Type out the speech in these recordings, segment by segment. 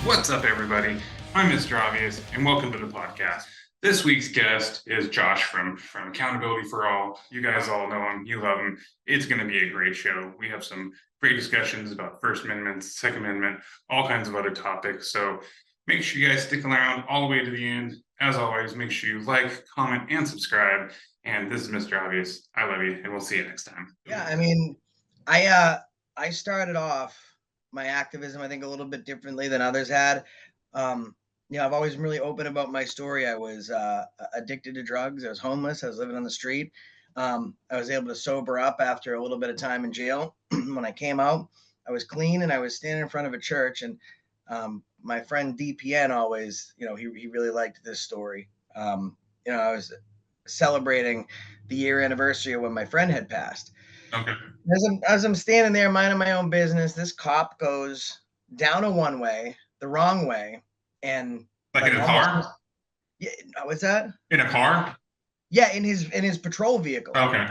What's up, everybody? I'm Mr. Obvious, and welcome to the podcast. This week's guest is Josh from Accountability for All. You guys all know him, you love him. It's going to be a great show. We have some great discussions about First Amendment, Second Amendment, all kinds of other topics. So make sure you guys stick around all the way to the end. As always, make sure you like, comment, and subscribe. And this is Mr. Obvious. I love you, and we'll see you next time. Yeah, I mean, I started off my activism, I think, a little bit differently than others had. I've always been really open about my story. I was addicted to drugs. I was homeless. I was living on the street. I was able to sober up after a little bit of time in jail. When I came out, I was clean, and I was standing in front of a church. And my friend DPN always, he really liked this story. I was celebrating the year anniversary of when my friend had passed. Okay. As I'm standing there minding my own business, this cop goes down a one way, the wrong way, and Like in a almost. car? Yeah, what's that? In a car? Yeah, in his patrol vehicle. Okay.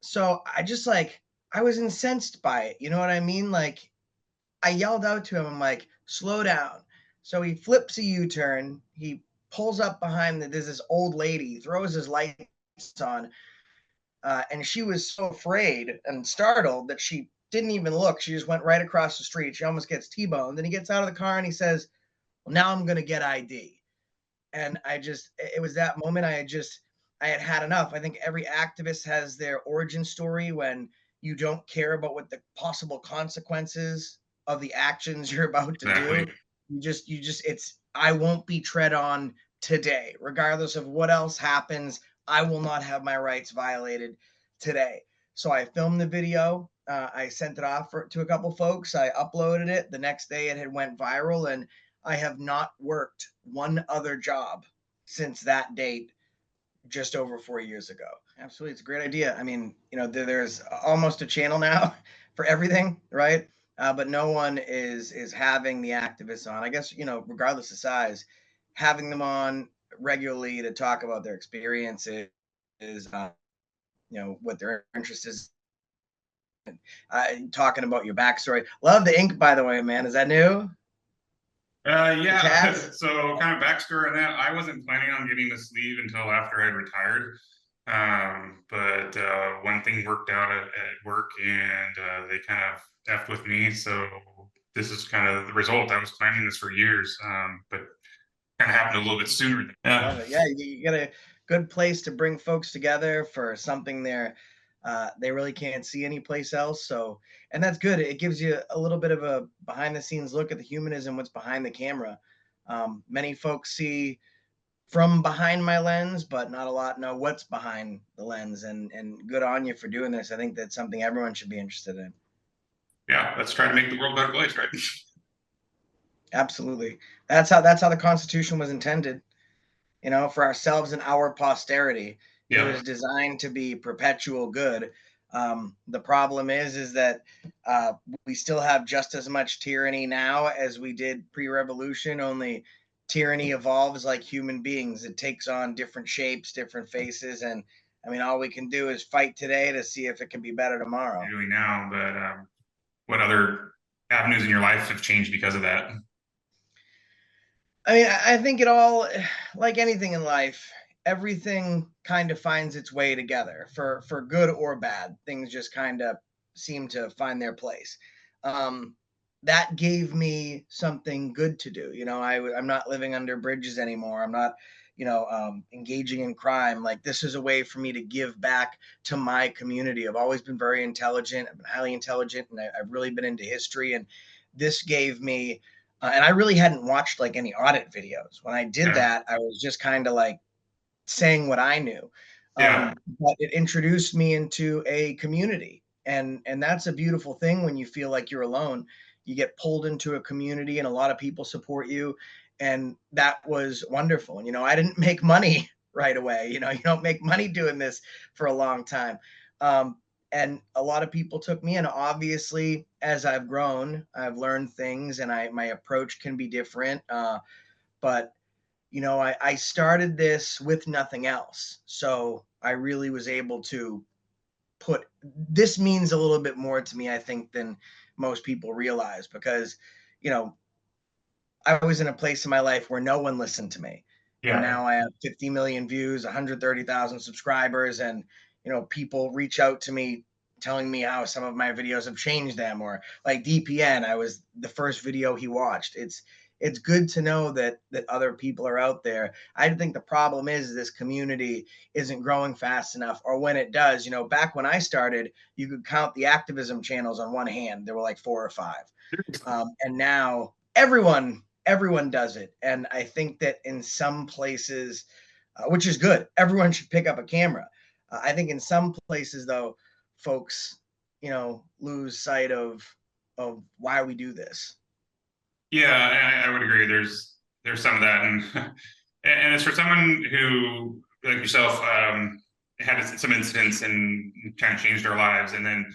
So I was incensed by it. You know what I mean? Like, I yelled out to him, I'm like, slow down. So he flips a U-turn. He pulls up behind there's this old lady, throws his lights on, and she was so afraid and startled that she didn't even look. She just went right across the street. She almost gets T-boned. Then he gets out of the car and he says, well, now I'm going to get ID. And it was that moment I had enough. I think every activist has their origin story when you don't care about what the possible consequences of the actions you're about to Exactly. do. I won't be tread on today, regardless of what else happens. I will not have my rights violated today. So I filmed the video. I sent it off to a couple folks. I uploaded it. The next day it had went viral, and I have not worked one other job since that date, just over 4 years ago. Absolutely. It's a great idea. I mean, there's almost a channel now for everything, right? But no one is having the activists on. I guess, regardless of size, having them on regularly to talk about their experiences, what their interest is. Talking about your backstory. Love the ink, by the way, man. Is that new? Yeah, so kind of backstory on that. I wasn't planning on getting the sleeve until after I retired. But one thing worked out at work, and they kind of effed with me. So this is kind of the result. I was planning this for years, but kind of happened a little bit sooner. Love it. Yeah, you got a good place to bring folks together for something they really can't see anyplace else. So, and that's good. It gives you a little bit of a behind the scenes look at the humanism, what's behind the camera. Many folks see from behind my lens, but not a lot know what's behind the lens. And good on you for doing this. I think that's something everyone should be interested in. Yeah, let's try to make the world a better place, right? Absolutely. That's how the Constitution was intended. For ourselves and our posterity. It was designed to be perpetual good. The problem is that we still have just as much tyranny now as we did pre-revolution, only tyranny evolves like human beings. It takes on different shapes, different faces, and I mean, all we can do is fight today to see if it can be better tomorrow. You're doing now, but what other avenues in your life have changed because of that? I mean, I think it all, like anything in life, everything kind of finds its way together for good or bad. Things just kind of seem to find their place. That gave me something good to do. I'm not living under bridges anymore. I'm not, engaging in crime. Like, this is a way for me to give back to my community. I've always been very intelligent. I've been highly intelligent, and I've really been into history. And this gave me and I really hadn't watched like any audit videos. When I did that, I was just kind of like saying what I knew. But it introduced me into a community. And that's a beautiful thing when you feel like you're alone. You get pulled into a community and a lot of people support you. And that was wonderful. And, I didn't make money right away. You don't make money doing this for a long time. And a lot of people took me in. Obviously, as I've grown, I've learned things, and my approach can be different. But I started this with nothing else, so I really was able to put. This means a little bit more to me, I think, than most people realize, because I was in a place in my life where no one listened to me. And Yeah. now I have 50 million views, 130,000 subscribers, and people reach out to me telling me how some of my videos have changed them, or like DPN, I was the first video he watched. It's good to know that other people are out there. I think the problem is this community isn't growing fast enough, or when it does, back when I started, you could count the activism channels on one hand. There were like 4 or 5. And now everyone does it. And I think that in some places, which is good, everyone should pick up a camera. I think in some places though, folks, lose sight of why we do this. Yeah, I would agree. There's some of that, and and it's for someone who, like yourself, had some incidents and kind of changed our lives, and then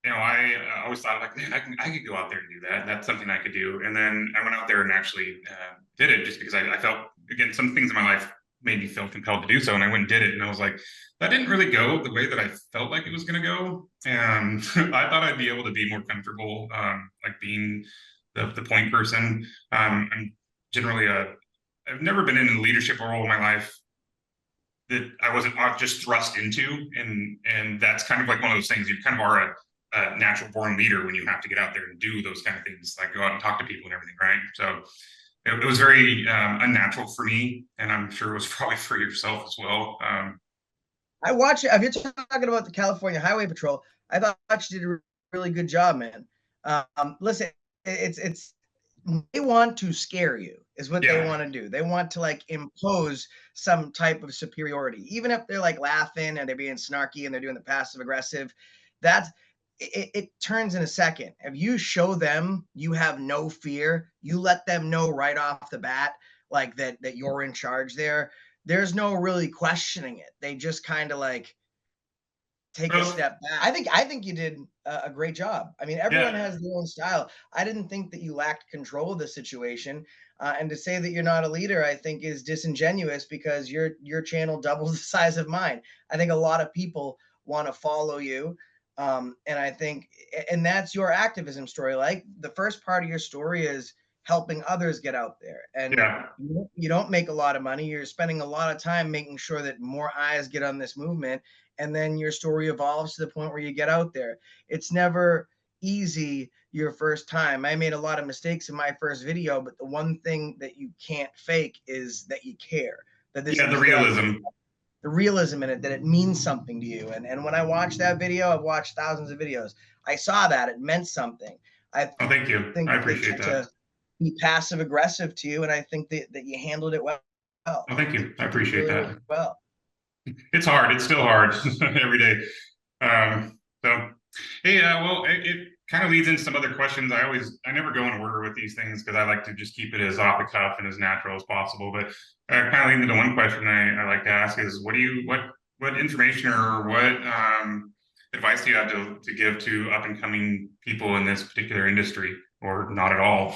I always thought like, man, I could go out there and do that. That's something I could do. And then I went out there and actually did it just because I felt, again, some things in my life made me feel compelled to do so. And I went and did it. And I was like, that didn't really go the way that I felt like it was going to go. And I thought I'd be able to be more comfortable, like being the point person. I'm generally I've never been in a leadership role in my life that I wasn't just thrust into, and that's kind of like one of those things. You kind of are a natural born leader when you have to get out there and do those kind of things, like go out and talk to people and everything, right? So it was very unnatural for me, and I'm sure it was probably for yourself as well. I watch it. If you're talking about the California Highway Patrol, I thought you did a really good job, man. Listen, it's they want to scare you, is what they Yeah, want to do. They want to like impose some type of superiority, even if they're like laughing and they're being snarky and they're doing the passive aggressive. That's it turns in a second. If you show them you have no fear, you let them know right off the bat, like that you're in charge there. There's no really questioning it. They just kind of like take a well, step back. I think you did a great job. I mean, everyone yeah, has their own style. I didn't think that you lacked control of the situation, and to say that you're not a leader, I think, is disingenuous because your channel doubles the size of mine. I think a lot of people want to follow you, and I think, and that's your activism story. Like the first part of your story is helping others get out there, and yeah, you don't make a lot of money. You're spending a lot of time making sure that more eyes get on this movement, and then your story evolves to the point where you get out there. It's never easy your first time. I made a lot of mistakes in my first video, but the one thing that you can't fake is that you care, that this yeah, is the the realism. realism in it, that it means something to you. And when I watched that video, I've watched thousands of videos. I saw that it meant something. I Oh, thank you. think I that they appreciate tried that. to be passive aggressive to you, and I think that you handled it well. Oh, thank you. I You did appreciate really, really that. well. It's hard. It's still hard every day. So, hey, well, it kind of leads into some other questions. I never go in order with these things because I like to just keep it as off the cuff and as natural as possible. But kind of leads into one question I like to ask is, what information or what advice do you have to give to up and coming people in this particular industry, or not at all?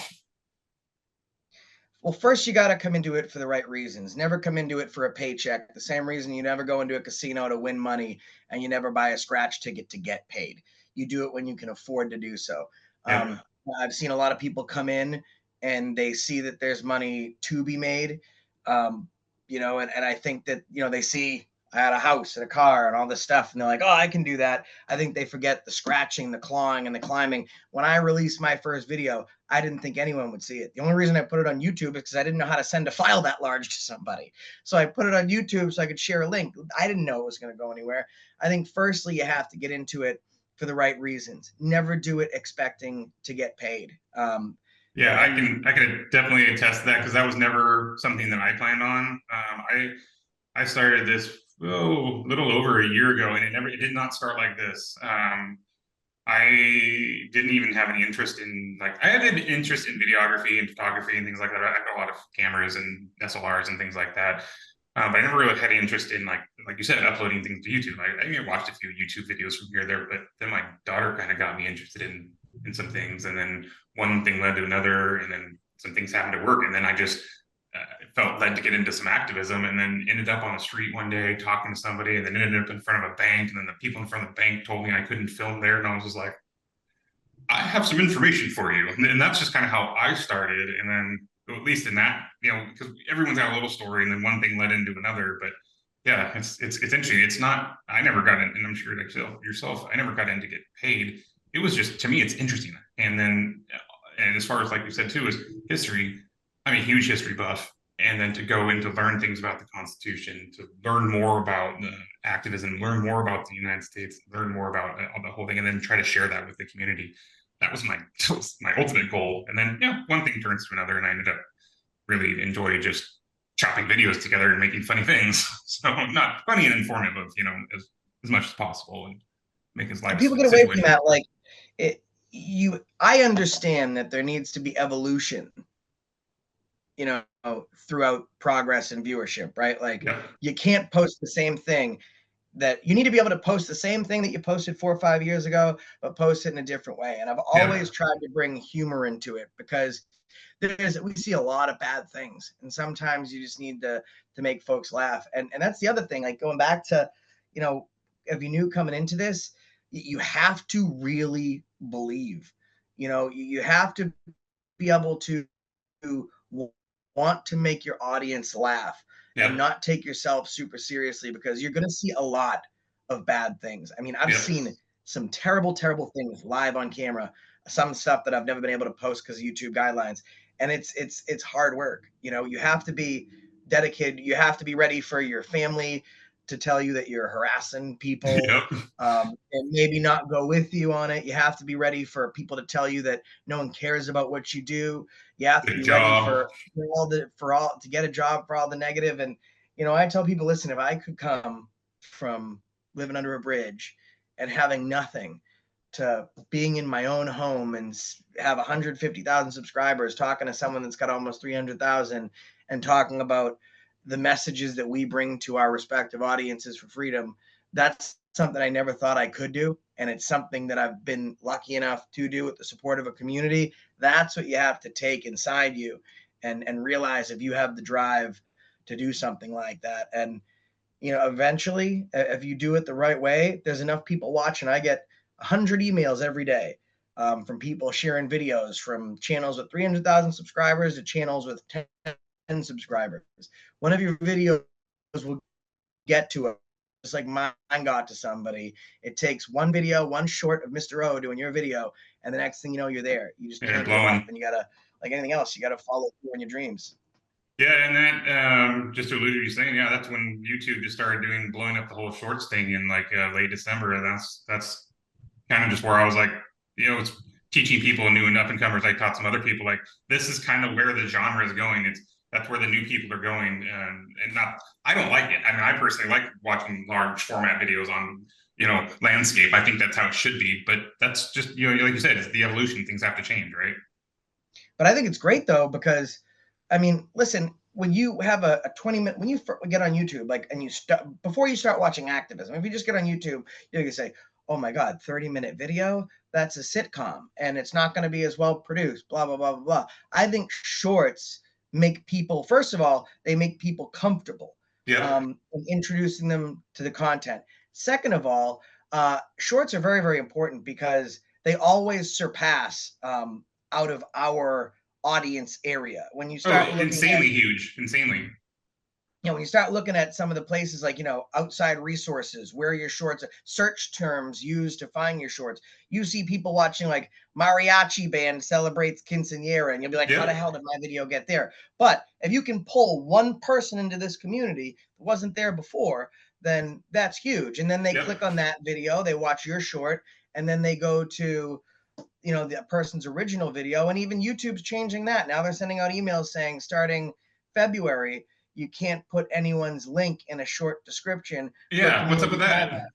Well, first you got to come into it for the right reasons. Never come into it for a paycheck. The same reason you never go into a casino to win money, and you never buy a scratch ticket to get paid. You do it when you can afford to do so. Yep. I've seen a lot of people come in and they see that there's money to be made. Um, and I think that, they see I had a house and a car and all this stuff, and they're like, oh, I can do that. I think they forget the scratching, the clawing, and the climbing. When I released my first video, I didn't think anyone would see it. The only reason I put it on YouTube is because I didn't know how to send a file that large to somebody. So I put it on YouTube so I could share a link. I didn't know it was going to go anywhere. I think firstly, you have to get into it for the right reasons. Never do it expecting to get paid. Yeah, And I can definitely attest to that because that was never something that I planned on. I started this a little over a year ago, and it did not start like this. I didn't even have any interest in, like, I had an interest in videography and photography and things like that. I got a lot of cameras and SLRs and things like that. But I never really had any interest in, like you said, uploading things to YouTube. I watched a few YouTube videos from here or there, but then my daughter kind of got me interested in some things, and then one thing led to another, and then some things happened at work, and then I just felt led to get into some activism, and then ended up on the street one day talking to somebody, and then ended up in front of a bank, and then the people in front of the bank told me I couldn't film there, and I was just like, I have some information for you, and that's just kind of how I started, and then at least in that, because everyone's got a little story, and then one thing led into another. But yeah, it's interesting. It's not. I never got in, and I'm sure like yourself, I never got in to get paid. It was just to me, it's interesting. And then, and as far as like you said too, is history. I'm a huge history buff, and then to go in to learn things about the Constitution, to learn more about activism, learn more about the United States, learn more about the whole thing, and then try to share that with the community. That was my that was my ultimate goal. And then one thing turns to another, and I ended up really enjoy just chopping videos together and making funny things. So not funny and informative, of as much as possible, and make his And life people get away from situation. that. Like I understand that there needs to be evolution, throughout progress and viewership, right? Like Yeah, you can't post the same thing that you need to be able to post the same thing that you posted 4 or 5 years ago, but post it in a different way. And I've yeah, always tried to bring humor into it because we see a lot of bad things, and sometimes you just need to make folks laugh. And that's the other thing. Like going back to, if you knew coming into this, you have to really believe. You have to be able to want to make your audience laugh and yeah, not take yourself super seriously, because you're going to see a lot of bad things. I mean, I've yeah, seen some terrible, terrible things live on camera, some stuff that I've never been able to post because of YouTube guidelines. And it's hard work. You have to be dedicated. You have to be ready for your family to tell you that you're harassing people, yep. and maybe not go with you on it. You have to be ready for people to tell you that no one cares about what you do. You have to Good be ready job. for all to get a job for all the negative. And I tell people, listen, if I could come from living under a bridge and having nothing to being in my own home and have 150,000 subscribers, talking to someone that's got almost 300,000 and talking about the messages that we bring to our respective audiences for freedom, that's something I never thought I could do. And it's something that I've been lucky enough to do with the support of a community. That's what you have to take inside you and realize if you have the drive to do something like that. And eventually, if you do it the right way, there's enough people watching. I get 100 emails every day, from people sharing videos from channels with 300,000 subscribers to channels with 10 subscribers. One of your videos will get to it, just like mine got to somebody. It takes one video, one short of Mr. O doing your video, and the next thing you know, you're there. You just Yeah, can't give up, blowing. and you gotta, like anything else, you gotta follow through on your dreams. Yeah, and that just to allude to you saying, yeah, that's when YouTube just started doing blowing up the whole shorts thing in like late December. And that's kind of just where I was like, it's teaching people new and up and comers. I taught some other people like this is kind of where the genre is going. That's where the new people are going, and not. I don't like it. I mean, I personally like watching large format videos on landscape. I think that's how it should be. But that's just like you said, it's the evolution. Things have to change, right? But I think it's great though, because I mean, listen, when you have a 20-minute, when you get on YouTube, like, and you start, before you start watching activism, if you just get on YouTube, you're going to say, oh my God, 30-minute video, that's a sitcom and it's not going to be as well produced, blah, blah, blah, blah, blah. I think shorts make people, first of all, they make people comfortable, Yep. in introducing them to the content. Second of all, shorts are very, very important because they always surpass, out of our audience area. When you Oh, start looking at, insanely huge, insanely. when you start looking at some of the places like, outside resources, where your shorts, search terms used to find your shorts, you see people watching like mariachi band celebrates quinceanera, and you'll be like, how the Yep. hell did my video get there? But if you can pull one person into this community that wasn't there before, then that's huge. And then they Yep. click on that video, they watch your short, and then they go to the person's original video. And even YouTube's changing that now. They're sending out emails saying starting February, you can't put anyone's link in a short description for Yeah. What's up with community that? timeline.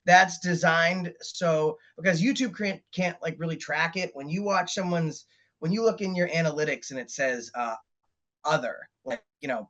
That's designed so, because YouTube can't like really track it. When you look in your analytics and it says other, like,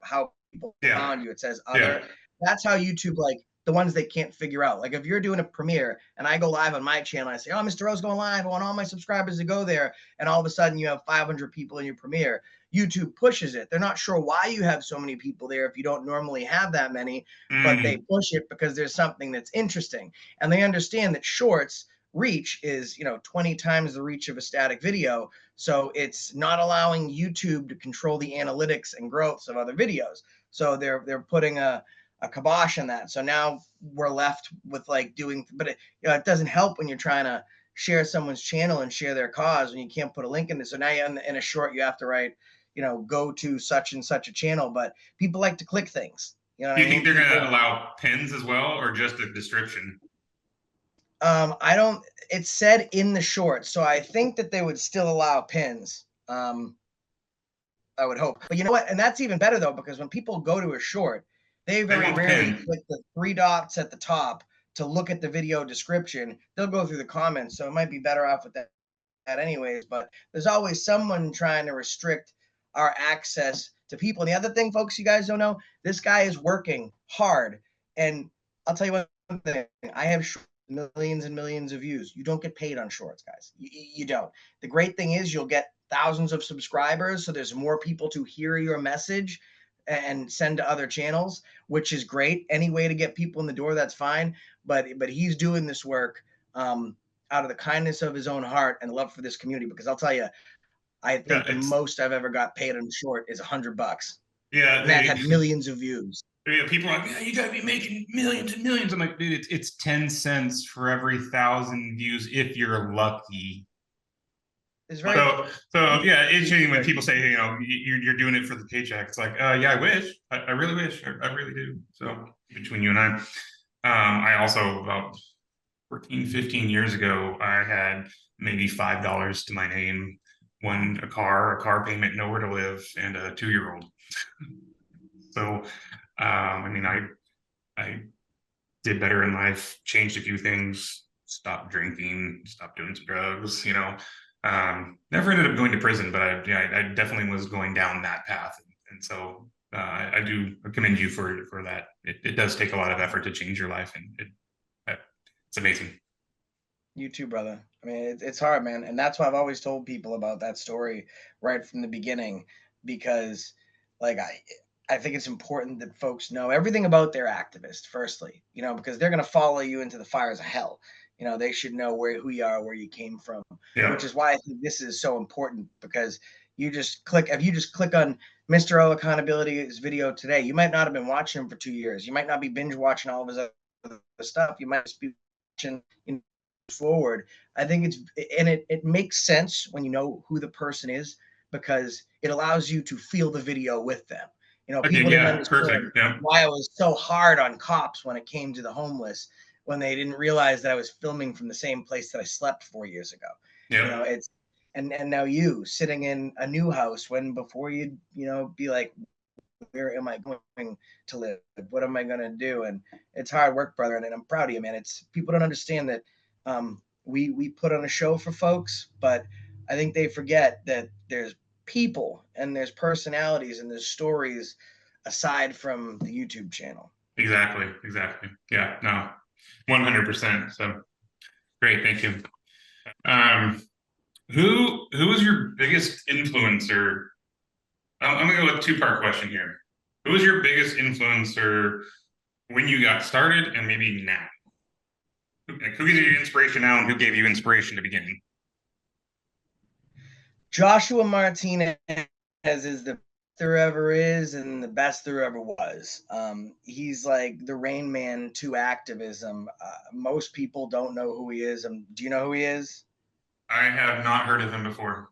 how people Yeah. found you, it says Yeah. other. That's how YouTube, like, the ones they can't figure out. Like if you're doing a premiere and I go live on my channel, I say, oh, Mr. Rose going live, I want all my subscribers to go there, and all of a sudden you have 500 people in your premiere. YouTube pushes it. They're not sure why you have so many people there if you don't normally have that many, but they Mm, push it because there's something that's interesting. And they understand that shorts reach is 20 times the reach of a static video. So it's not allowing YouTube to control the analytics and growths of other videos. So they're putting a kibosh on that. So now we're left with like doing, but it doesn't help when you're trying to share someone's channel and share their cause when you can't put a link in it. So now in a short you have to write, go to such and such a channel. But people like to click things. You know what Do I you think mean? they're going People. to allow pins as well, or just a description? I don't. It's said in the short, so I think that they would still allow pins. I would hope, but you know what? And that's even better though, because when people go to a short, they They very want the rarely pin. click the three dots at the top to look at the video description. They'll go through the comments, so it might be better off with that anyways. But there's always someone trying to restrict our access to people. And the other thing, folks, you guys don't know, this guy is working hard. And I'll tell you one thing, I have millions and millions of views. You don't get paid on shorts, guys. You don't. The great thing is you'll get thousands of subscribers, so there's more people to hear your message and send to other channels, which is great. Any way to get people in the door, that's fine. But he's doing this work out of the kindness of his own heart and love for this community. Because I'll tell you, I Yeah, think the it's most I've ever got paid on short is $100, yeah. and that had millions of views. Yeah, people are like, yeah, you gotta be making millions and millions. I'm like, dude, it's 10 cents for every 1,000 views if you're lucky. It's very So yeah, it's shitty when very people say, you're doing it for the paycheck. It's like, yeah, I wish, I really wish, I really do. So between you and I also about 14, 15 years ago, I had maybe $5 to my name, a car payment, nowhere to live, and a 2-year-old. So, I mean, I did better in life, changed a few things, stopped drinking, stopped doing some drugs, never ended up going to prison, but I definitely was going down that path. And so I do commend you for that. It does take a lot of effort to change your life, and it's amazing. You too, brother. I mean, it's hard, man, and that's why I've always told people about that story right from the beginning, because, like, I think it's important that folks know everything about their activist. Firstly, because they're gonna follow you into the fires of hell. They should know who you are, where you came from, which Yeah. is why I think this is so important. Because if you just click on Mr. O Accountability's video today, you might not have been watching him for 2 years. You might not be binge watching all of his other stuff. You might just be watching forward. I think it makes sense when you know who the person is, because it allows you to feel the video with them. Okay. People didn't Yeah. understand Perfect. Yeah. why I was so hard on cops when it came to the homeless, when they didn't realize that I was filming from the same place that I slept 4 years ago. Yeah. It's and now you sitting in a new house, when before you'd be like, where am I going to live? What am I going to do? And it's hard work, brother. And I'm proud of you, man. It's people don't understand that we put on a show for folks, but I think they forget that there's people and there's personalities and there's stories aside from the YouTube channel. Exactly. Exactly. Yeah. No. 100%. So great. Thank you. Um, who was your biggest influencer? I'm gonna go with two-part question here. Who was your biggest influencer when you got started, and maybe now? Who gives you inspiration now, and who gave you inspiration to begin? Joshua Martinez is the best there ever is and the best there ever was. He's like the Rain Man to activism. Most people don't know who he is. Do you know who he is? I have not heard of him before.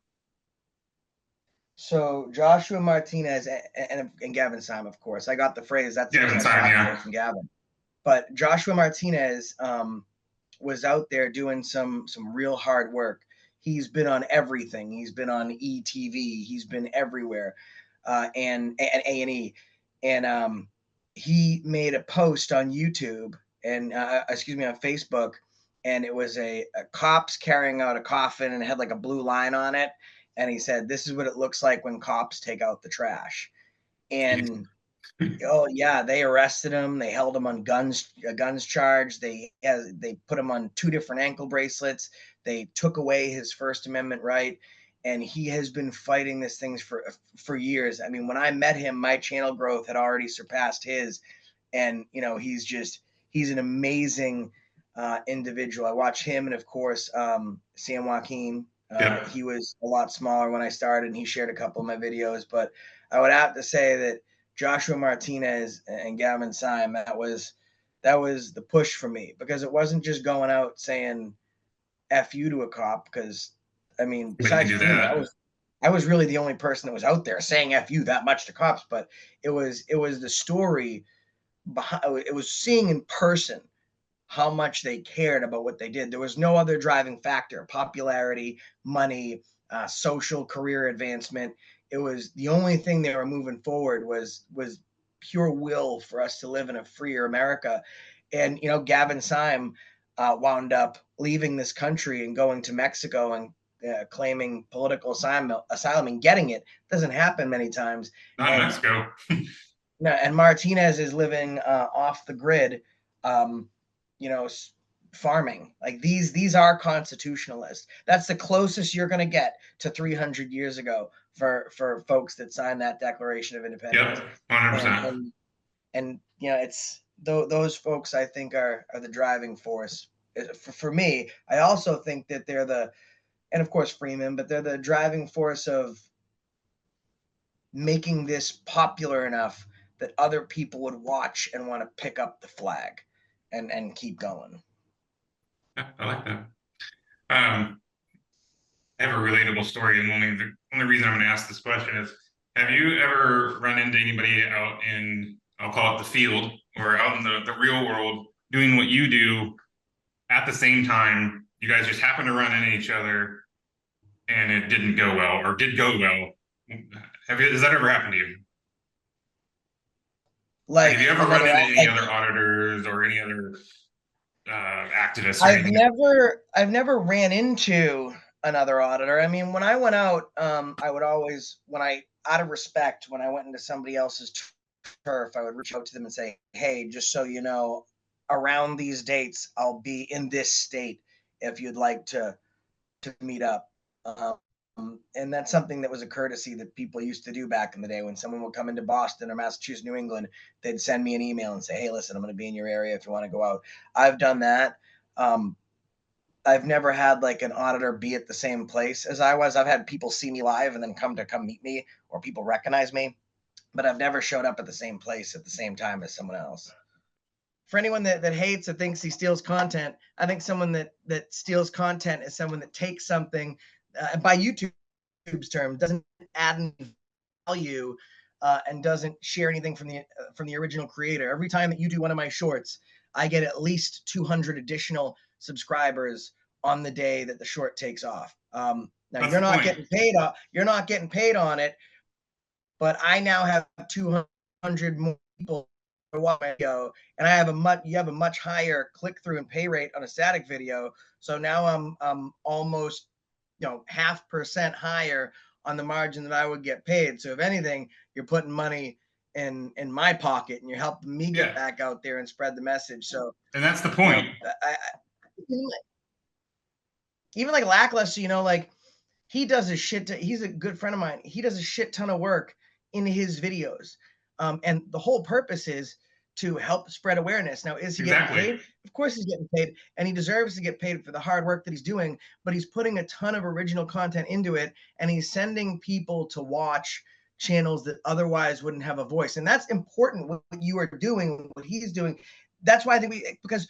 So Joshua Martinez and Gavin Syme, of course. I got the phrase. That's the reason Gavin I Syme, copied it yeah. from Gavin. But Joshua Martinez was out there doing some real hard work. He's been on everything. He's been on ETV. He's been everywhere, and A&E, and he made a post on YouTube and excuse me, on Facebook, and it was a cops carrying out a coffin, and it had like a blue line on it, and he said, "This is what it looks like when cops take out the trash." And oh yeah, they arrested him. They held him on a guns charge. They put him on 2 different ankle bracelets. They took away his First Amendment right, and he has been fighting this thing for years. I mean, when I met him, my channel growth had already surpassed his, and he's an amazing individual. I watch him, and of course, San Joaquin. Yep. He was a lot smaller when I started, and he shared a couple of my videos. But I would have to say that Joshua Martinez and Gavin Syme, that was the push for me, because it wasn't just going out saying "f you" to a cop. Because I mean, But you can besides do Freeman, that. I was really the only person that was out there saying "f you" that much to cops. But it was the story behind. It was seeing in person how much they cared about what they did. There was no other driving factor: popularity, money, social career advancement. It was the only thing they were moving forward was pure will for us to live in a freer America. And Gavin Syme wound up leaving this country and going to Mexico and claiming political asylum and getting it. Doesn't happen many times. Not in And Mexico. no, and Martinez is living off the grid, um, you know, farming. Like these are constitutionalists. That's the closest you're going to get to 300 years ago for folks that signed that Declaration of Independence. Yep. 100%. And it's those folks, I think, are the driving force. For me, I also think that they're and of course Freeman, but they're the driving force of making this popular enough that other people would watch and want to pick up the flag and keep going. Yeah, I like that. Um, I have a relatable story, and the only reason I'm going to ask this question is: have you ever run into anybody out in, I'll call it the field, or out in the real world, doing what you do at the same time? You guys just happen to run into each other, and it didn't go well, or did go well. Has that ever happened to you? Like, have Like you ever run another, into any like other auditors or any other activists or I've anything? never ran into another auditor. I mean, when I went out, I would always, when I, out of respect, when I went into somebody else's turf, I would reach out to them and say, "Hey, just so you know, around these dates, I'll be in this state if you'd like to meet up." And that's something that was a courtesy that people used to do back in the day. When someone would come into Boston or Massachusetts, New England, they'd send me an email and say, "Hey, listen, I'm going to be in your area if you want to go out." I've done that. Um, I've never had like an auditor be at the same place as I was. I've had people see me live and then come meet me, or people recognize me, but I've never showed up at the same place at the same time as someone else. For anyone that hates or thinks he steals content, I think someone that steals content is someone that takes something, by YouTube's term, doesn't add any value, and doesn't share anything from the original creator. Every time that you do one of my shorts, I get at least 200 additional subscribers on the day that the short takes off. Now That's the point. you're not getting paid on it, but I now have 200 more people watch my video, and you have a much higher click through and pay rate on a static video. So now I'm almost 0.5% higher on the margin that I would get paid. So if anything, you're putting money in my pocket, and you're helping me get Yeah, back out there and spread the message. So and that's the you point. know, even like Lackluster, like he does a he's a good friend of mine. He does a shit ton of work in his videos. And the whole purpose is to help spread awareness. Now, is he getting Exactly. paid? Of course he's getting paid, and he deserves to get paid for the hard work that he's doing, but he's putting a ton of original content into it, and he's sending people to watch channels that otherwise wouldn't have a voice. And that's important, what you are doing, what he's doing. That's why I think because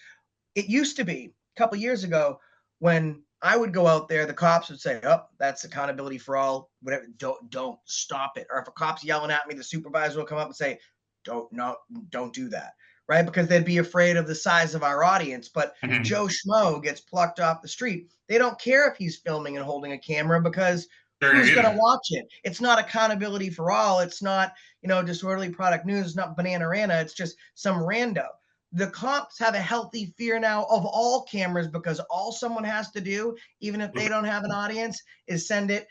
it used to be a couple years ago, when I would go out there, the cops would say, "Oh, that's accountability for all. Whatever, don't stop it." Or if a cop's yelling at me, the supervisor will come up and say, don't do that." Right? Because they'd be afraid of the size of our audience. But if Mhm. Joe Schmo gets plucked off the street, they don't care if he's filming and holding a camera, because They're gonna who's get going to him. watch it? It's not accountability for all. It's not, disorderly product news. It's not Bananarana. It's just some rando. The cops have a healthy fear now of all cameras, because all someone has to do, even if they don't have an audience, is send it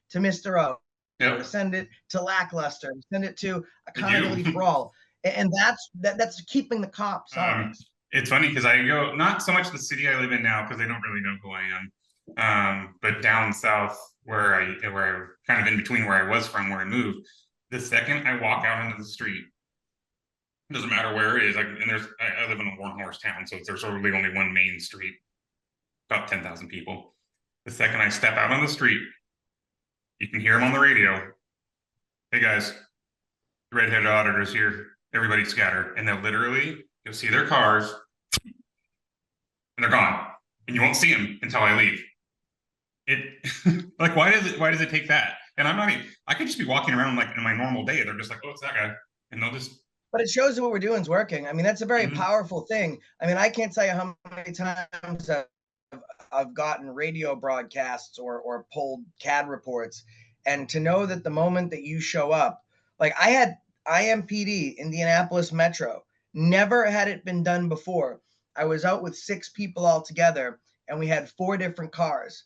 to Mr. O, to Yep, send it to Lackluster, to send it to they do. Accountability for All. And that's keeping the cops um, honest. it's funny because I go not so much the city I live in now because they don't really know who I am, but down south where I kind of in between where I was from, where I moved. The second I walk out into the street, It doesn't matter where it is. Like, and I live in a one horse town, so there's really only one main street, about 10,000 people. The second I step out on the street, you can hear them on the radio. Hey guys, the redheaded auditor's here. Everybody scatter, and they'll literally you'll see their cars, and they're gone, and you won't see them until I leave. It like why does it take that? And I'm not even. I could just be walking around like in my normal day. They're just like, oh, it's that guy, and they'll just. But it shows that what we're doing is working. I mean, that's a very Mhm. powerful thing. I mean, I can't tell you how many times I've gotten radio broadcasts or pulled CAD reports, and to know that the moment that you show up, like I had IMPD, Indianapolis Metro, never had it been done before. I was out with 6 people all together, and we had 4 different cars.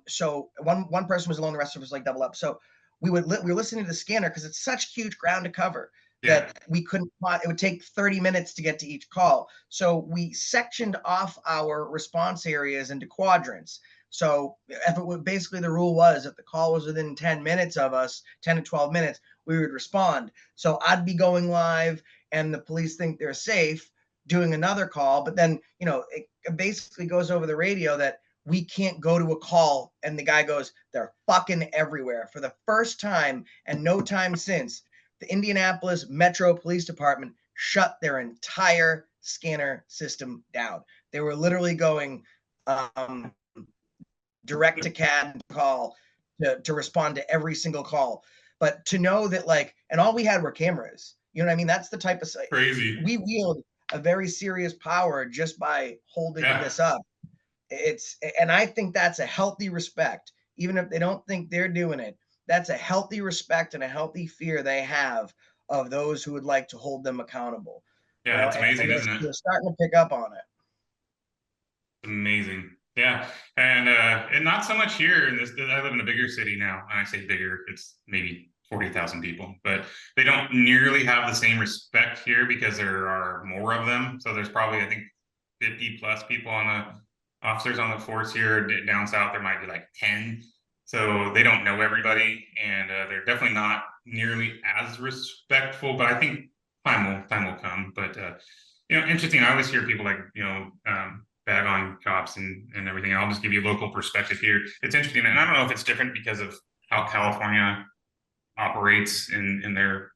So one person was alone, the rest of us like double up. So we were listening to the scanner because it's such huge ground to cover Yeah, that we couldn't. It would take 30 minutes to get to each call. So we sectioned off our response areas into quadrants. So if it would, basically the rule was if the call was within 10 minutes of us, 10 to 12 minutes, we would respond. So I'd be going live and the police think they're safe doing another call, but then, it basically goes over the radio that we can't go to a call, and the guy goes, they're fucking everywhere. For the first time and no time since, the Indianapolis Metro Police Department shut their entire scanner system down. They were literally going direct to CAD call to respond to every single call. But to know that, like, and all we had were cameras. You know what I mean? That's the type of crazy. we wield a very serious power just by holding Yeah, this up. And I think that's a healthy respect, even if they don't think they're doing it. That's a healthy respect and a healthy fear they have of those who would like to hold them accountable. yeah, it's And amazing, they're, isn't it? they're starting to pick up on it. Amazing. Yeah. And not so much here in this I live in a bigger city now. And I say bigger, it's maybe 40,000 people, but they don't nearly have the same respect here because there are more of them. So there's probably I think 50 plus people on the officers on the force here. Down south there might be like 10. So they don't know everybody and they're definitely not nearly as respectful, but I think time will come. But interesting. I always hear people like, bag on cops and everything. I'll just give you local perspective here. It's interesting, and I don't know if it's different because of how California operates in their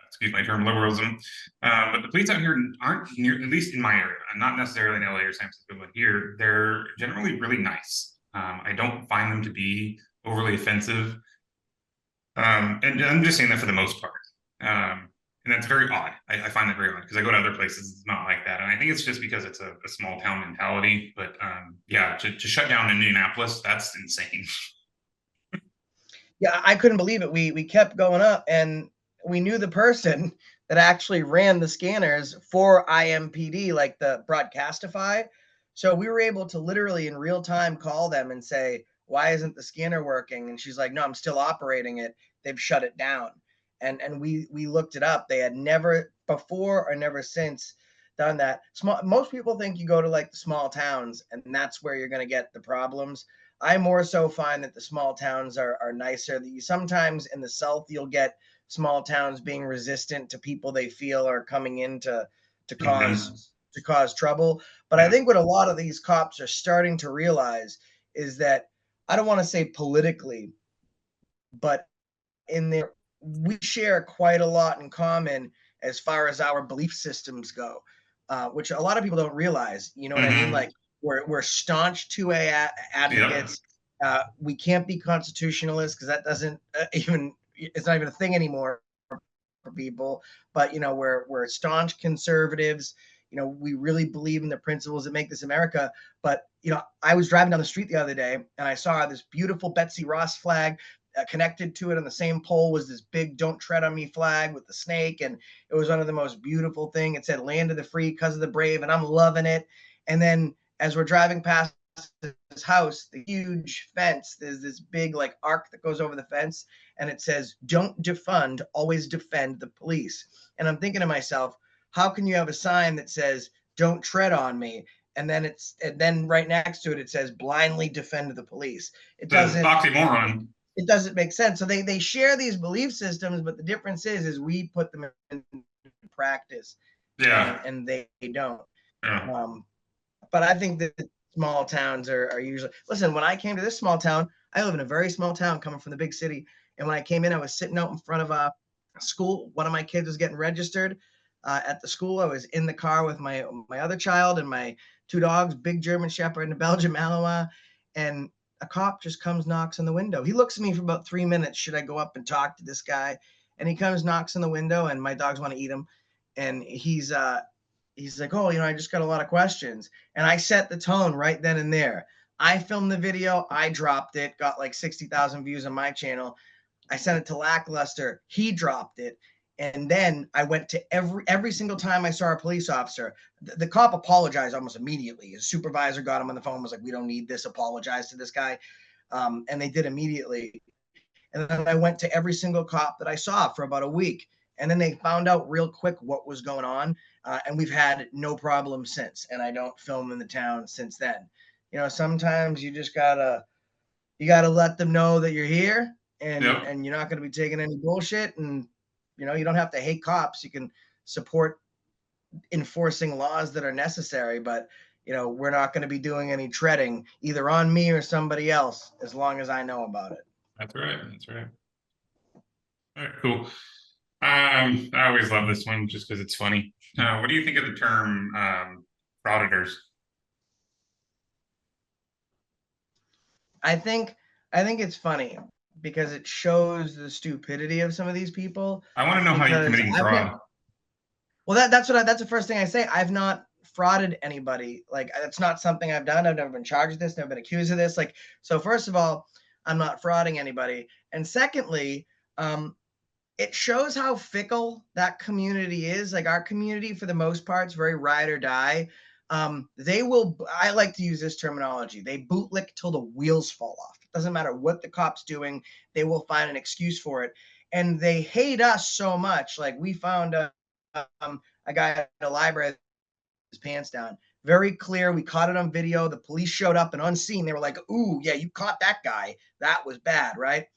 excuse my term liberalism. But the police out here aren't near, at least in my area, not necessarily in LA or San Francisco, but here they're generally really nice. I don't find them to be overly offensive, and I'm just saying that for the most part. And that's very odd. I find that very odd because I go to other places, it's not like that. And I think it's just because it's a small town mentality. But yeah, to shut down Indianapolis, that's insane. Yeah, I couldn't believe it. We kept going up, and we knew the person that actually ran the scanners for IMPD, like the Broadcastify. So we were able to literally in real time call them and say, "Why isn't the scanner working?" And she's like, "No, I'm still operating it. They've shut it down." And we looked it up. They had never before or never since done that. Most people think you go to like the small towns and that's where you're going to get the problems. I more so find that the small towns are nicer. That you sometimes in the South you'll get small towns being resistant to people they feel are coming in to Mhm. cause trouble. But I Yeah. think what a lot of these cops are starting to realize is that I don't want to say politically, but in there we share quite a lot in common as far as our belief systems go, which a lot of people don't realize. You know what I mean? Hmm. Like we're staunch 2A Yep. advocates. We can't be constitutionalists because that doesn't even it's not even a thing anymore for people. But we're staunch conservatives. We really believe in the principles that make this America. But I was driving down the street the other day and I saw this beautiful Betsy Ross flag. Connected to it on the same pole was this big "Don't Tread on Me" flag with the snake, and it was one of the most beautiful thing. It said "Land of the Free, because of the brave," and I'm loving it. And then as we're driving past this house, the huge fence, there's this big like arc that goes over the fence, and it says, "Don't defund, always defend the police." And I'm thinking to myself, how can you have a sign that says "Don't tread on me," and then right next to it it says "Blindly defend the police"? It The doesn't. oxymoron. it doesn't make sense. So they share these belief systems, but the difference is we put them in practice, Yeah. and they don't. Yeah. Um, but I think that small towns are usually, listen, when I came to this small town, I live in a very small town coming from the big city. And when I came in, I was sitting out in front of a school. One of my kids was getting registered at the school. I was in the car with my other child and my two dogs, big German Shepherd and a Belgian Malinois. And a cop just comes, knocks on the window. He looks at me for about 3 minutes. Should I go up and talk to this guy? And he comes, knocks on the window, and my dogs want to eat him. And he's like, oh, I just got a lot of questions. And I set the tone right then and there. I filmed the video. I dropped it, got like 60,000 views on my channel. I sent it to Lackluster. He dropped it. And then I went to every single time I saw a police officer, the cop apologized almost immediately. His supervisor got him on the phone, was like, we don't need this, apologize to this guy. And they did immediately. And then I went to every single cop that I saw for about a week. And then they found out real quick what was going on. And we've had no problem since. And I don't film in the town since then. Sometimes you gotta let them know that you're here, and Yep. and you're not going to be taking any bullshit. And you don't have to hate cops. You can support enforcing laws that are necessary, but we're not going to be doing any treading either on me or somebody else as long as I know about it. That's right. That's right. All right. Cool. I always love this one just because it's funny. What do you think of the term frauditors? I think it's funny because it shows the stupidity of some of these people. I want to know how you're Because committing I've fraud. never, well, that's the first thing I say. I've not frauded anybody. Like, that's not something I've done. I've never been charged with this, never been accused of this. Like, so first of all, I'm not frauding anybody. And secondly, it shows how fickle that community is. Like, our community, for the most part, is very ride or die. I like to use this terminology. They bootlick till the wheels fall off. It doesn't matter what the cop's doing. They will find an excuse for it. And they hate us so much. Like, we found a guy at a library with his pants down. Very clear. We caught it on video. The police showed up, and on scene, they were like, ooh, yeah, you caught that guy. That was bad, right?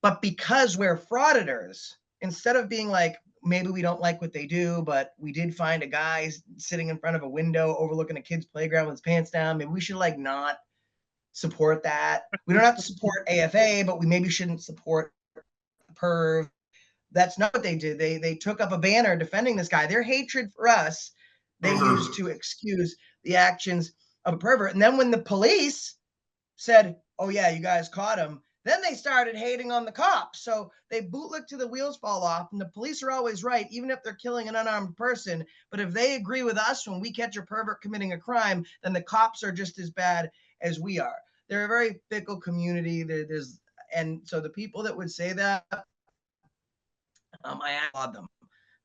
But because we're frauditors, instead of being like, maybe we don't like what they do, but we did find a guy sitting in front of a window overlooking a kid's playground with his pants down, maybe we should like not support that. We don't have to support AFA, but we maybe shouldn't support PERV. That's not what they did. They took up a banner defending this guy. Their hatred for us, they used to excuse the actions of a pervert. And then when the police said, oh yeah, you guys caught him, then they started hating on the cops. So they bootlick to the wheels fall off, and the police are always right, even if they're killing an unarmed person. But if they agree with us when we catch a pervert committing a crime, then the cops are just as bad as we are. They're a very fickle community. And so the people that would say that, I applaud them,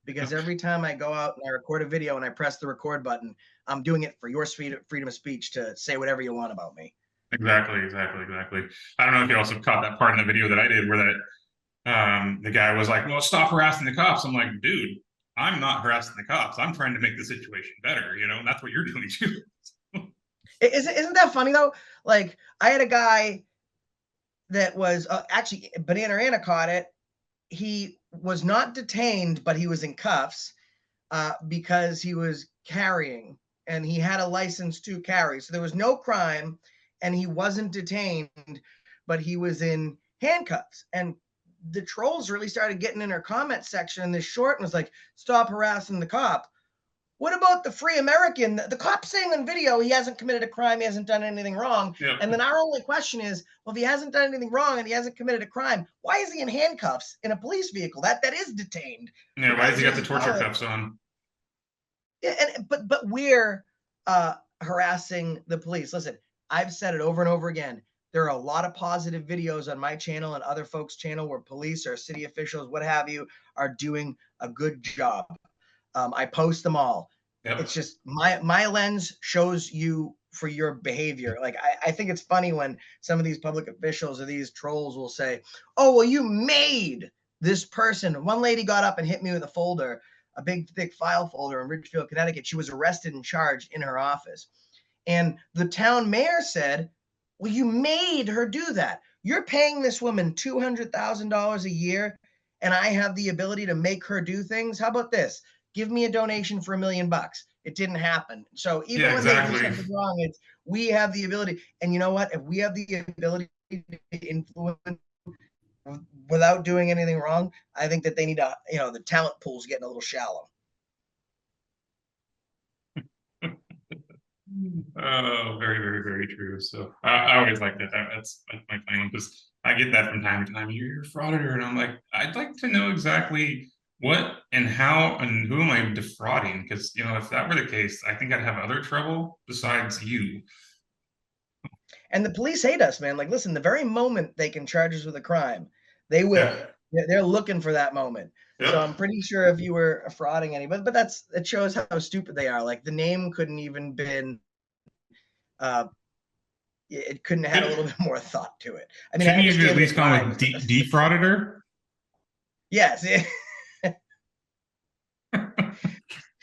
because every time I go out and I record a video and I press the record button, I'm doing it for your freedom of speech to say whatever you want about me. Exactly, exactly, exactly. I don't know if you also caught that part in the video that I did where the guy was like, "Well, stop harassing the cops." I'm like, dude, I'm not harassing the cops. I'm trying to make the situation better, and that's what you're doing too. Isn't that funny though? Like, I had a guy that was actually Banana Anna caught it. He was not detained, but he was in cuffs because he was carrying, and he had a license to carry. So there was no crime, and he wasn't detained, but he was in handcuffs. And the trolls really started getting in our comment section in this short and was like, stop harassing the cop. What about the free American? The cop saying on video he hasn't committed a crime, he hasn't done anything wrong. Yeah, And then our only question is, well, if he hasn't done anything wrong and he hasn't committed a crime, why is he in handcuffs in a police vehicle? That is detained. yeah. The Why does guy's he got the just torture following. cuffs on? Yeah, but we're harassing the police. Listen, I've said it over and over again. There are a lot of positive videos on my channel and other folks' channel where police or city officials, what have you, are doing a good job. I post them all. Yep. It's just my lens shows you for your behavior. Like, I think it's funny when some of these public officials or these trolls will say, oh, well, you made this person. One lady got up and hit me with a folder, a big, thick file folder in Ridgefield, Connecticut. She was arrested and charged in her office. And the town mayor said, Well, you made her do that. You're paying this woman $200,000 a year, and I have the ability to make her do things. How about this? Give me a donation for $1 million. It didn't happen. So Yeah, even when they do exactly. something wrong, it's we have the ability. And you know what? If we have the ability to influence without doing anything wrong, I think that they need to, the talent pool's getting a little shallow. Oh, very, very, very true. So I always like that. That's my funny one because I get that from time to time. You're a frauditor, and I'm like, I'd like to know exactly what and how and who am I defrauding? Because if that were the case, I think I'd have other trouble besides you. And the police hate us, man. Like, listen, the very moment they can charge us with a crime, they will. Yeah. They're looking for that moment. So Yep. I'm pretty sure if you were frauding anybody, but it shows how stupid they are. Like the name couldn't even been uh it couldn't have had a little bit more thought to it. I mean, I Shouldn't you have at understand least it gone with rhymes, but this is a defrauditor? yes.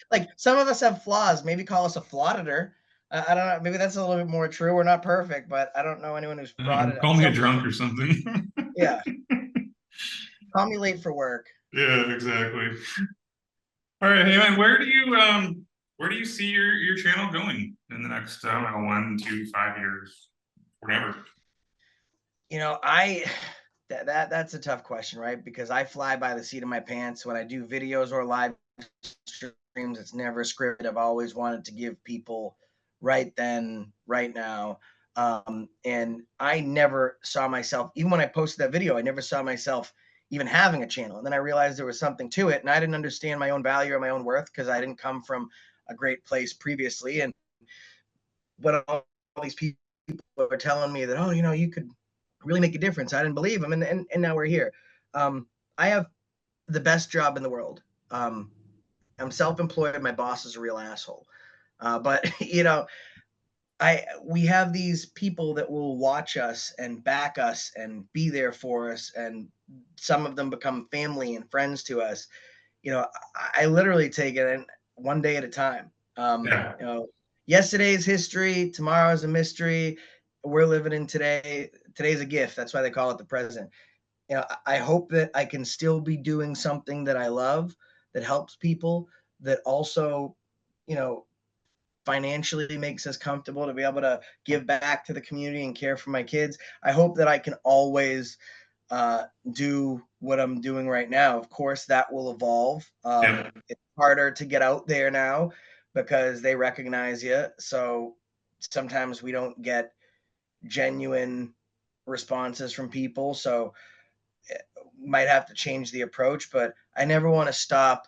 Like some of us have flaws. Maybe call us a flauditor. I don't know. Maybe that's a little bit more true. We're not perfect, but I don't know anyone who's frauded Call at me a some drunk point. or something. Yeah. Call me late for work. Yeah, exactly. All right, hey man, where do you see your channel going in the next, I don't know, 1 to 5 years, whatever? I that's a tough question, right? Because I fly by the seat of my pants when I do videos or live streams. It's never scripted. I've always wanted to give people right then, right now. And I never saw myself, even when I posted that video, I never saw myself even having a channel. And then I realized there was something to it, and I didn't understand my own value or my own worth because I didn't come from a great place previously. And when all these people were telling me that, oh, you could really make a difference, I didn't believe them, and now we're here. I have the best job in the world. I'm self-employed. My boss is a real asshole, but we have these people that will watch us and back us and be there for us, and some of them become family and friends to us. I literally take it in one day at a time. Yeah, Yesterday's history, tomorrow's a mystery. We're living in today. Today's a gift. That's why they call it the present. I hope that I can still be doing something that I love, that helps people, that also, you know, financially makes us comfortable to be able to give back to the community and care for my kids. I hope that I can always do what I'm doing right now. Of course, that will evolve. yeah, It's harder to get out there now because they recognize you. So sometimes we don't get genuine responses from people. So might have to change the approach, but I never want to stop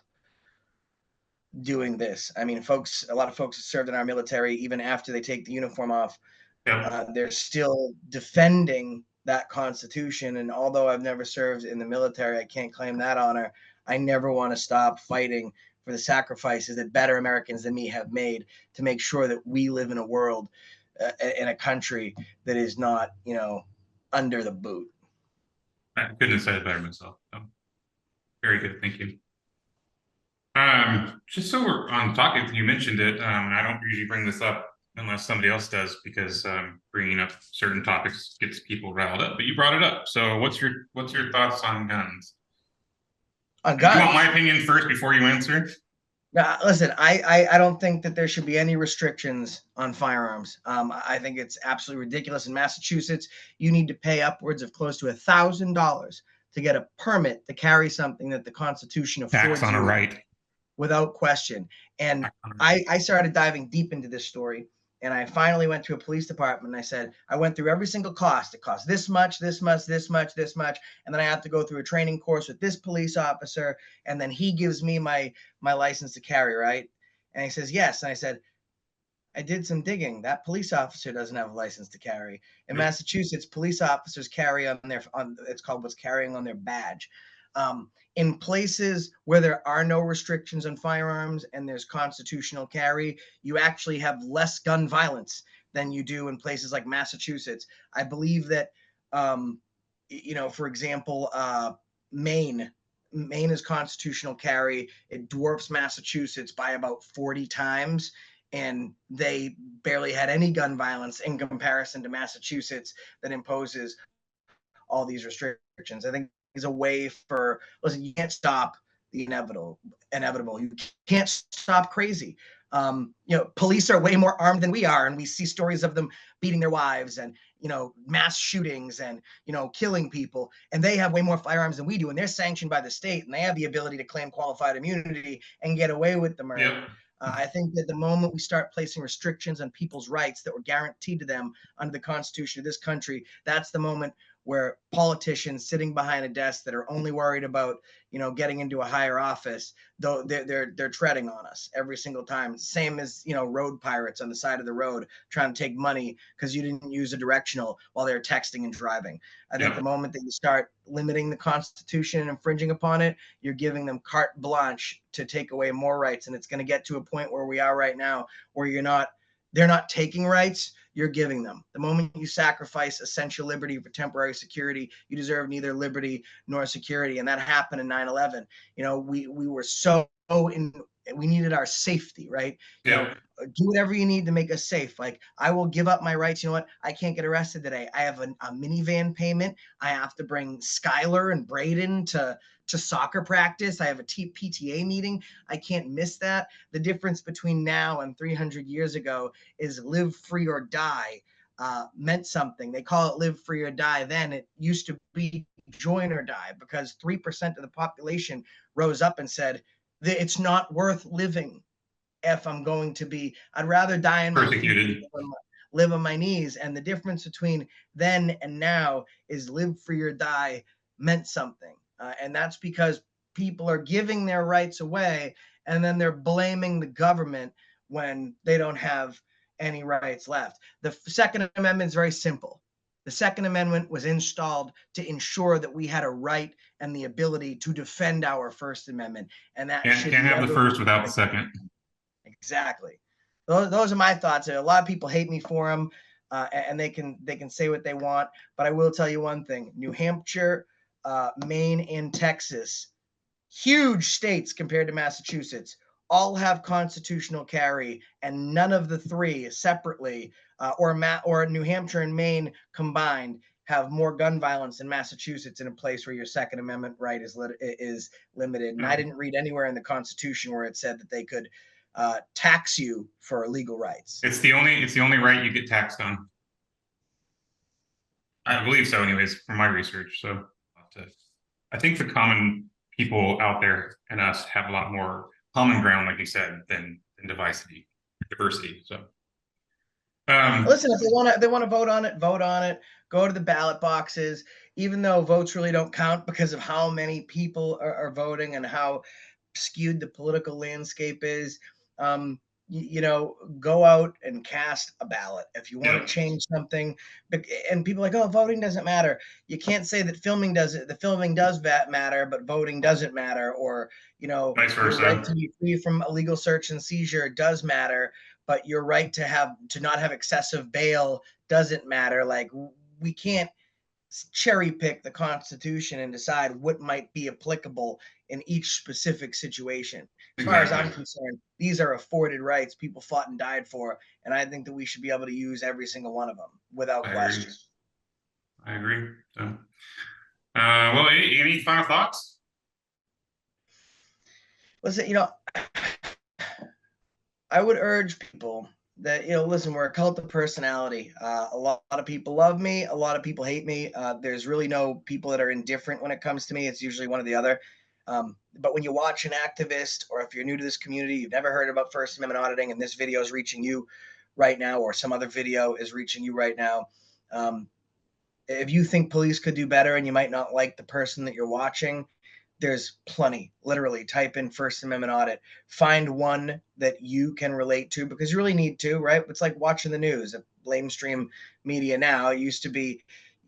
doing this. I mean, a lot of folks that served in our military, even after they take the uniform off, yeah. they're still defending that Constitution. And although I've never served in the military, I can't claim that honor. I never want to stop fighting for the sacrifices that better Americans than me have made to make sure that we live in a world, in a country that is not, under the boot. I couldn't have said it better myself. Very good, thank you. Just so we're on topic, you mentioned it, and I don't usually bring this up unless somebody else does because bringing up certain topics gets people riled up. But you brought it up, so what's your thoughts on guns? On And do you want my guns, opinion first before you answer? now, listen, I don't think that there should be any restrictions on firearms. I think it's absolutely ridiculous. In Massachusetts, you need to pay upwards of close to $1,000 to get a permit to carry something that the Constitution Tax affords on a you right. without question. And Tax on a right. I started diving deep into this story. And I finally went to a police department and I said, I went through every single cost. It cost this much, this much, this much, this much. And then I have to go through a training course with this police officer. And then he gives me my license to carry, right? And he says, yes. And I said, I did some digging. That police officer doesn't have a license to carry. In Nope. Massachusetts, police officers carry on it's called what's carrying on their badge. In places where there are no restrictions on firearms and there's constitutional carry, you actually have less gun violence than you do in places like Massachusetts. I believe that, for example, Maine. Maine is constitutional carry. It dwarfs Massachusetts by about 40 times. and they barely had any gun violence in comparison to Massachusetts that imposes all these restrictions. I think is a way for, listen, you can't stop the inevitable. You can't stop crazy. Police are way more armed than we are, and we see stories of them beating their wives and mass shootings and killing people, and they have way more firearms than we do, and they're sanctioned by the state, and they have the ability to claim qualified immunity and get away with the Yep. murder. I think that the moment we start placing restrictions on people's rights that were guaranteed to them under the Constitution of this country, that's the moment where politicians sitting behind a desk that are only worried about getting into a higher office, though they're treading on us every single time. Same as road pirates on the side of the road trying to take money because you didn't use a directional while they're texting and driving. I think the moment that you start limiting the Constitution and infringing upon it, you're giving them carte blanche to take away more rights, and it's going to get to a point where we are right now, where they're not taking rights, you're giving them. The moment you sacrifice essential liberty for temporary security, you deserve neither liberty nor security. And that happened in 9/11. We were we needed our safety, right? Yep. Do whatever you need to make us safe. Like, I will give up my rights. You know what? I can't get arrested today. I have a minivan payment. I have to bring Skylar and Braden to soccer practice. I have a PTA meeting. I can't miss that. The difference between now and 300 years ago is live free or die meant something. They call it live free or die then. It used to be join or die, because 3% of the population rose up and said, it's not worth living if I'm going to be, I'd rather die in my Persecuted. live on my knees. And the difference between then and now is live free or die meant something. And that's because people are giving their rights away, and then they're blaming the government when they don't have any rights left. The Second Amendment is very simple. The Second Amendment was installed to ensure that we had a right and the ability to defend our First Amendment. And that Can't have the first without the second. Exactly. Those are my thoughts. A lot of people hate me for them, and they can say what they want. But I will tell you one thing: New Hampshire, Maine, and Texas, huge states compared to Massachusetts, all have constitutional carry, and none of the three separately, or New Hampshire and Maine combined, have more gun violence than Massachusetts, in a place where your Second Amendment right is limited. And I didn't read anywhere in the Constitution where it said that they could tax you for legal rights. It's the only right you get taxed on. I believe so, anyways, from my research. So I think the common people out there and us have a lot more common ground, like you said, than diversity. So listen, if they want to vote on it, vote on it. Go to the ballot boxes, even though votes really don't count because of how many people are voting and how skewed the political landscape is. Go out and cast a ballot if you want to change something. And people are like, oh, voting doesn't matter. You can't say that filming does it. The filming does matter, but voting doesn't matter. Or vice versa. Your right to be free from illegal search and seizure does matter, but your right to not have excessive bail doesn't matter. Like, we can't cherry pick the Constitution and decide what might be applicable in each specific situation. As far as I'm concerned, these are afforded rights people fought and died for, and I think that we should be able to use every single one of them without question. I agree. So, well, any final thoughts? Listen, I would urge people that, listen, we're a cult of personality. A lot of people love me. A lot of people hate me. There's really no people that are indifferent when it comes to me. It's usually one or the other. But when you watch an activist, or if you're new to this community, you've never heard about First Amendment auditing, and this video is reaching you right now, or some other video is reaching you right now, if you think police could do better and you might not like the person that you're watching, there's plenty. Literally, type in First Amendment audit. Find one that you can relate to, because you really need to, right? It's like watching the news. Lamestream media now used to be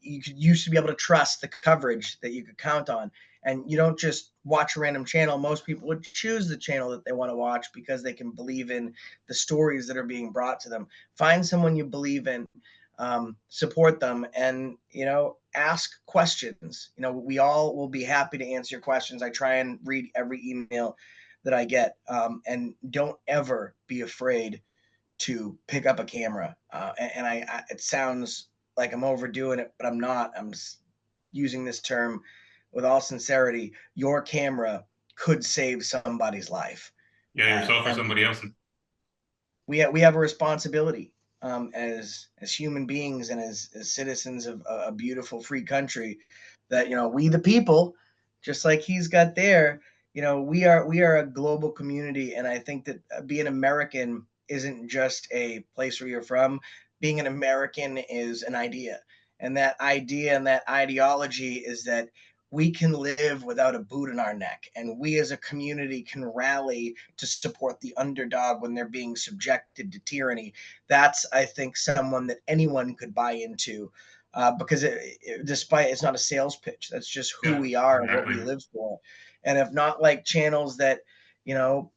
able to trust the coverage that you could count on. And you don't just watch a random channel. Most people would choose the channel that they want to watch because they can believe in the stories that are being brought to them. Find someone you believe in. Support them, and ask questions. We all will be happy to answer your questions. I try and read every email that I get, and don't ever be afraid to pick up a camera. And it sounds like I'm overdoing it, but I'm not. I'm using this term with all sincerity. Your camera could save somebody's life. Yeah, yourself or And somebody else. we have a responsibility, as human beings and as citizens of a beautiful free country, that we the people, just like he's got there, we are a global community. And I think that being American isn't just a place where you're from. Being an American is an idea, and that idea and that ideology is that we can live without a boot in our neck, and we as a community can rally to support the underdog when they're being subjected to tyranny. That's, I think, someone that anyone could buy into, because despite it's not a sales pitch, that's just who Yeah, we are and what exactly. we live for. And if not like channels that, you know,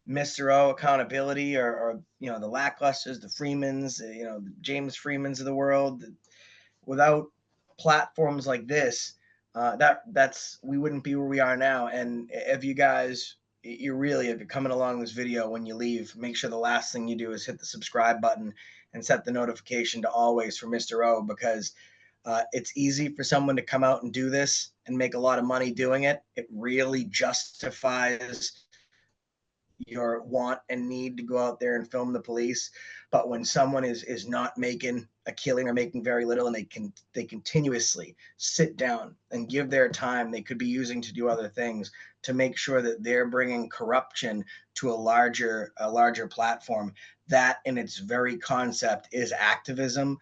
Mr. O accountability, or the Lacklusters, the Freemans, the James Freemans of the world, without platforms like this, that's we wouldn't be where we are now. And if you guys, if you're coming along this video, when you leave, make sure the last thing you do is hit the subscribe button and set the notification to always for Mr. O, because it's easy for someone to come out and do this and make a lot of money doing it. It really justifies your want and need to go out there and film the police. But when someone is not making a killing or making very little, and they continuously sit down and give their time they could be using to do other things, to make sure that they're bringing corruption to a larger platform, that in its very concept is activism.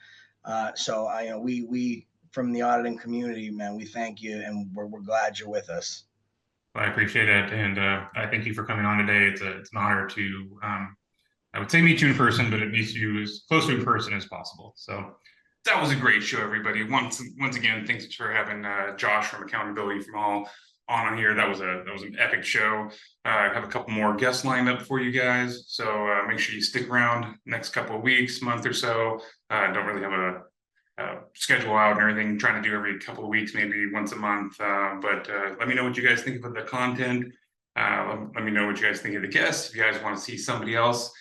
So we from the auditing community, man, we thank you, and we're glad you're with us. Well, I appreciate it, and I thank you for coming on today. It's an honor to I would say meet you in person, but it meets you as close to in person as possible. So that was a great show, everybody. Once again, thanks for having Josh from Accountability from All on here. That was an epic show. I have a couple more guests lined up for you guys, so make sure you stick around next couple of weeks, month or so. Don't really have a schedule out and everything, trying to do every couple of weeks, maybe once a month. But let me know what you guys think of the content. Let me know what you guys think of the guests. If you guys want to see somebody else,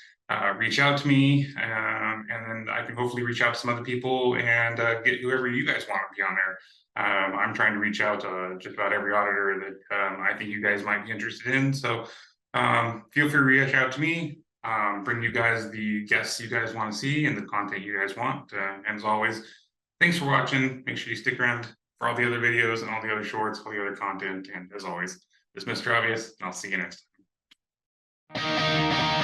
reach out to me, and then I can hopefully reach out to some other people and get whoever you guys want to be on there. I'm trying to reach out to just about every auditor that I think you guys might be interested in. So feel free to reach out to me. Bring you guys the guests you guys want to see and the content you guys want. And as always, thanks for watching. Make sure you stick around for all the other videos and all the other shorts, all the other content. And as always, this is Mr. Obvious, and I'll see you next time.